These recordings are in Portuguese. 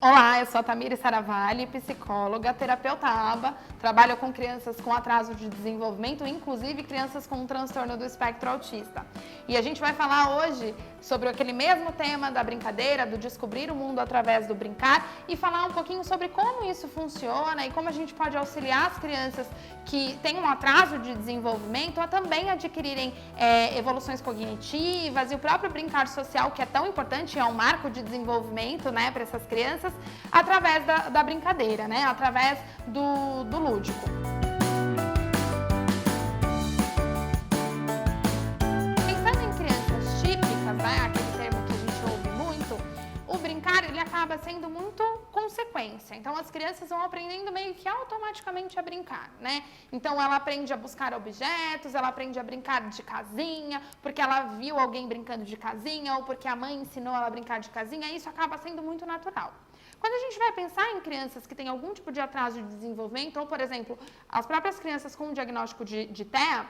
Olá, eu sou a Tamires Saravalli, psicóloga, terapeuta ABA, trabalho com crianças com atraso de desenvolvimento, inclusive crianças com transtorno do espectro autista. E a gente vai falar hoje sobre aquele mesmo tema da brincadeira, do descobrir o mundo através do brincar e falar um pouquinho sobre como isso funciona e como a gente pode auxiliar as crianças que têm um atraso de desenvolvimento a também adquirirem evoluções cognitivas e o próprio brincar social, que é tão importante, é um marco de desenvolvimento, né, para essas crianças, através da brincadeira, né? Através do lúdico. Pensando em crianças típicas, né? Aquele termo que a gente ouve muito, o brincar ele acaba sendo muito consequência. Então as crianças vão aprendendo meio que automaticamente a brincar, né? Então ela aprende a buscar objetos, ela aprende a brincar de casinha, porque ela viu alguém brincando de casinha ou porque a mãe ensinou ela a brincar de casinha, e isso acaba sendo muito natural. Quando a gente vai pensar em crianças que têm algum tipo de atraso de desenvolvimento, ou, por exemplo, as próprias crianças com diagnóstico de TEA,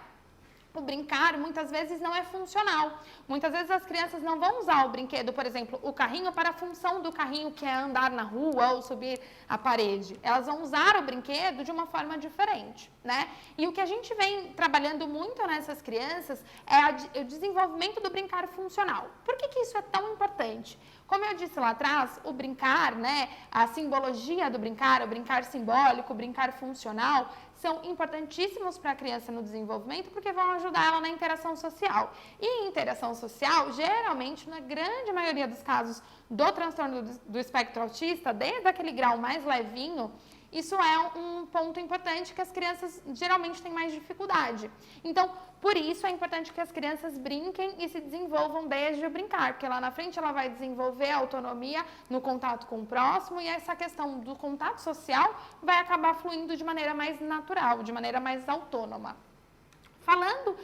o brincar muitas vezes não é funcional. Muitas vezes as crianças não vão usar o brinquedo, por exemplo, o carrinho para a função do carrinho, que é andar na rua ou subir a parede. Elas vão usar o brinquedo de uma forma diferente, né? E o que a gente vem trabalhando muito nessas crianças é o desenvolvimento do brincar funcional. Por que isso é tão importante? Como eu disse lá atrás, o brincar, né, a simbologia do brincar, o brincar simbólico, o brincar funcional, são importantíssimos para a criança no desenvolvimento porque vão ajudar ela na interação social. E interação social, geralmente, na grande maioria dos casos do transtorno do espectro autista, desde aquele grau mais levinho, isso é um ponto importante que as crianças geralmente têm mais dificuldade. Então, por isso é importante que as crianças brinquem e se desenvolvam desde o brincar, porque lá na frente ela vai desenvolver a autonomia no contato com o próximo e essa questão do contato social vai acabar fluindo de maneira mais natural, de maneira mais autônoma. Falando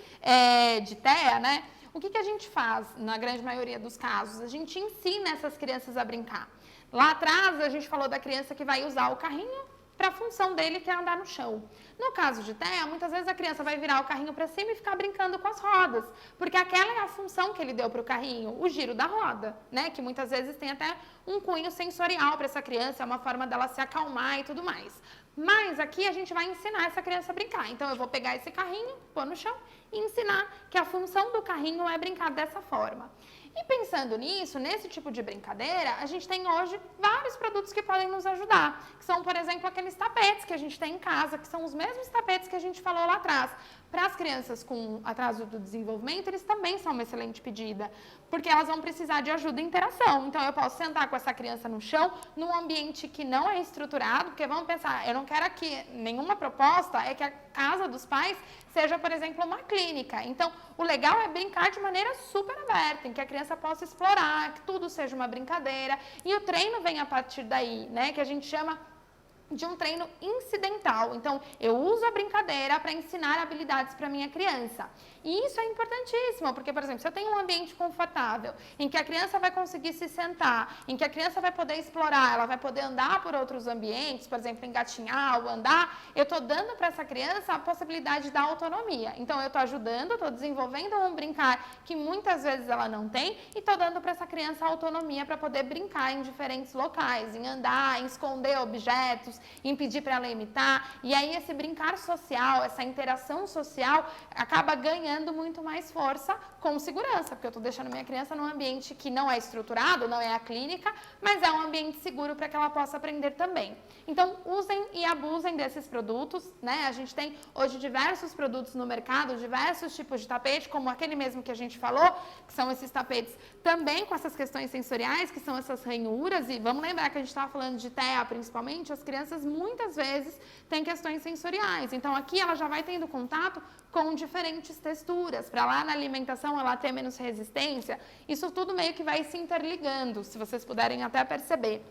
de TEA, né? O que a gente faz na grande maioria dos casos? A gente ensina essas crianças a brincar. Lá atrás a gente falou da criança que vai usar o carrinho para a função dele, que é andar no chão. No caso de TEA, muitas vezes a criança vai virar o carrinho para cima e ficar brincando com as rodas, porque aquela é a função que ele deu para o carrinho, o giro da roda, né? Que muitas vezes tem até um cunho sensorial para essa criança, é uma forma dela se acalmar e tudo mais. Mas aqui a gente vai ensinar essa criança a brincar. Então eu vou pegar esse carrinho, pôr no chão e ensinar que a função do carrinho é brincar dessa forma. E pensando nisso, nesse tipo de brincadeira, a gente tem hoje vários produtos que podem nos ajudar, que são, por exemplo, aqueles tapetes que a gente tem em casa, que são os mesmos tapetes que a gente falou lá atrás. Para as crianças com atraso do desenvolvimento, eles também são uma excelente pedida, porque elas vão precisar de ajuda e interação. Então, eu posso sentar com essa criança no chão, num ambiente que não é estruturado, porque vamos pensar, eu não quero aqui, nenhuma proposta é que a casa dos pais seja, por exemplo, uma clínica. Então, o legal é brincar de maneira super aberta, em que a criança possa explorar, que tudo seja uma brincadeira, e o treino vem a partir daí, né, que a gente chama de um treino incidental. Então, eu uso a brincadeira para ensinar habilidades para minha criança. E isso é importantíssimo, porque, por exemplo, se eu tenho um ambiente confortável, em que a criança vai conseguir se sentar, em que a criança vai poder explorar, ela vai poder andar por outros ambientes, por exemplo, engatinhar ou andar, eu estou dando para essa criança a possibilidade da autonomia. Então, eu estou ajudando, estou desenvolvendo um brincar que muitas vezes ela não tem e estou dando para essa criança a autonomia para poder brincar em diferentes locais, em andar, em esconder objetos, impedir para ela imitar, e aí esse brincar social, essa interação social acaba ganhando muito mais força com segurança, porque eu estou deixando minha criança num ambiente que não é estruturado, não é a clínica, mas é um ambiente seguro para que ela possa aprender também. Então, usem e abusem desses produtos, né? A gente tem hoje diversos produtos no mercado, diversos tipos de tapete, como aquele mesmo que a gente falou, que são esses tapetes também com essas questões sensoriais, que são essas ranhuras, e vamos lembrar que a gente estava falando de TEA principalmente, as crianças muitas vezes têm questões sensoriais, então aqui ela já vai tendo contato com diferentes texturas, para lá na alimentação ela ter menos resistência, isso tudo meio que vai se interligando, se vocês puderem até perceber,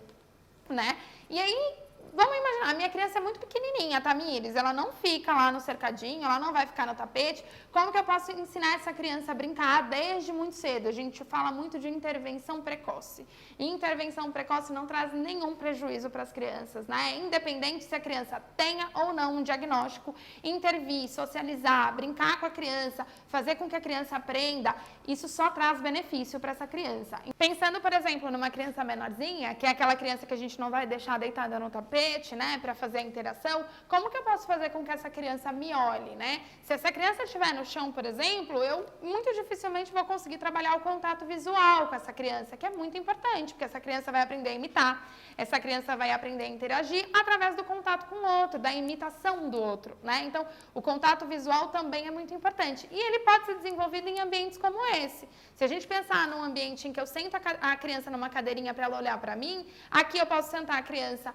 né? E aí, Vamos imaginar, a minha criança é muito pequenininha, Tamires, ela não fica lá no cercadinho, ela não vai ficar no tapete. Como que eu posso ensinar essa criança a brincar desde muito cedo? A gente fala muito de intervenção precoce. E intervenção precoce não traz nenhum prejuízo para as crianças, né? Independente se a criança tenha ou não um diagnóstico, intervir, socializar, brincar com a criança, fazer com que a criança aprenda, isso só traz benefício para essa criança. Pensando, por exemplo, numa criança menorzinha, que é aquela criança que a gente não vai deixar deitada no tapete, né, para fazer a interação, como que eu posso fazer com que essa criança me olhe, né? Se essa criança estiver no chão, por exemplo, eu muito dificilmente vou conseguir trabalhar o contato visual com essa criança, que é muito importante, porque essa criança vai aprender a imitar, essa criança vai aprender a interagir através do contato com o outro, da imitação do outro, né? Então, o contato visual também é muito importante. E ele pode ser desenvolvido em ambientes como esse. Se a gente pensar num ambiente em que eu sento a criança numa cadeirinha para ela olhar para mim, aqui eu posso sentar a criança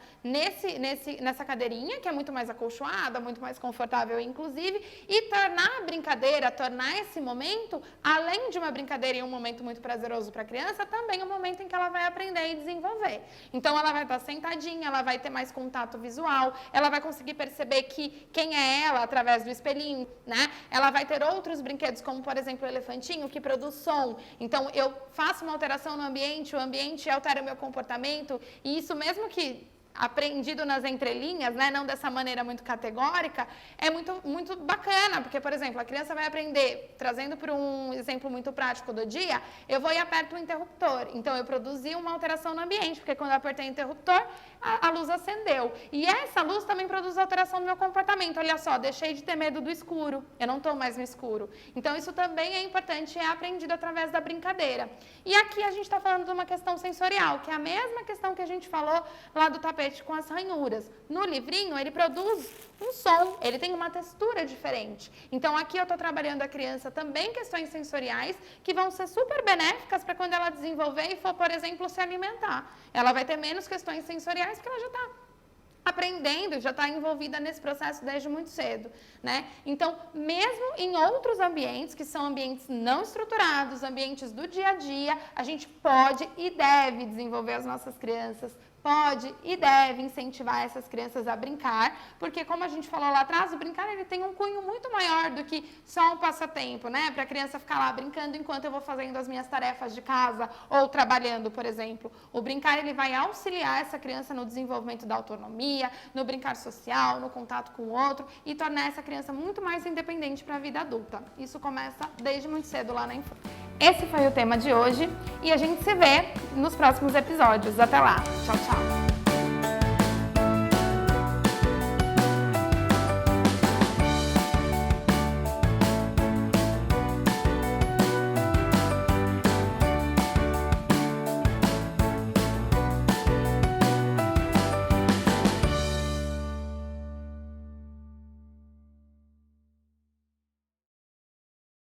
nessa cadeirinha, que é muito mais acolchoada, muito mais confortável, inclusive, e tornar a brincadeira, tornar esse momento, além de uma brincadeira e um momento muito prazeroso para a criança, também um momento em que ela vai aprender e desenvolver. Então, ela vai estar sentadinha, ela vai ter mais contato visual, ela vai conseguir perceber quem é ela através do espelhinho, né? Ela vai ter outros brinquedos, como, por exemplo, o elefantinho, que produz som. Então, eu faço uma alteração no ambiente, o ambiente altera o meu comportamento, e isso mesmo que aprendido nas entrelinhas, né, não dessa maneira muito categórica, é muito bacana, porque, por exemplo, a criança vai aprender, trazendo para um exemplo muito prático do dia, eu vou e aperto o interruptor, então eu produzi uma alteração no ambiente, porque quando eu apertei o interruptor, a luz acendeu, e essa luz também produz alteração no meu comportamento, olha só, deixei de ter medo do escuro, eu não estou mais no escuro, então isso também é importante, é aprendido através da brincadeira. E aqui a gente está falando de uma questão sensorial, que é a mesma questão que a gente falou lá do tapete com as ranhuras. No livrinho, ele produz um som, ele tem uma textura diferente. Então, aqui eu estou trabalhando a criança também questões sensoriais que vão ser super benéficas para quando ela desenvolver e for, por exemplo, se alimentar. Ela vai ter menos questões sensoriais porque ela já está aprendendo, já está envolvida nesse processo desde muito cedo, né? Então, mesmo em outros ambientes, que são ambientes não estruturados, ambientes do dia a dia, a gente pode e deve desenvolver as nossas crianças, pode e deve incentivar essas crianças a brincar, porque como a gente falou lá atrás, o brincar ele tem um cunho muito maior do que só um passatempo, né? Para a criança ficar lá brincando enquanto eu vou fazendo as minhas tarefas de casa ou trabalhando, por exemplo. O brincar ele vai auxiliar essa criança no desenvolvimento da autonomia, no brincar social, no contato com o outro e tornar essa criança muito mais independente para a vida adulta. Isso começa desde muito cedo lá na infância. Esse foi o tema de hoje e a gente se vê nos próximos episódios. Até lá. Tchau, tchau.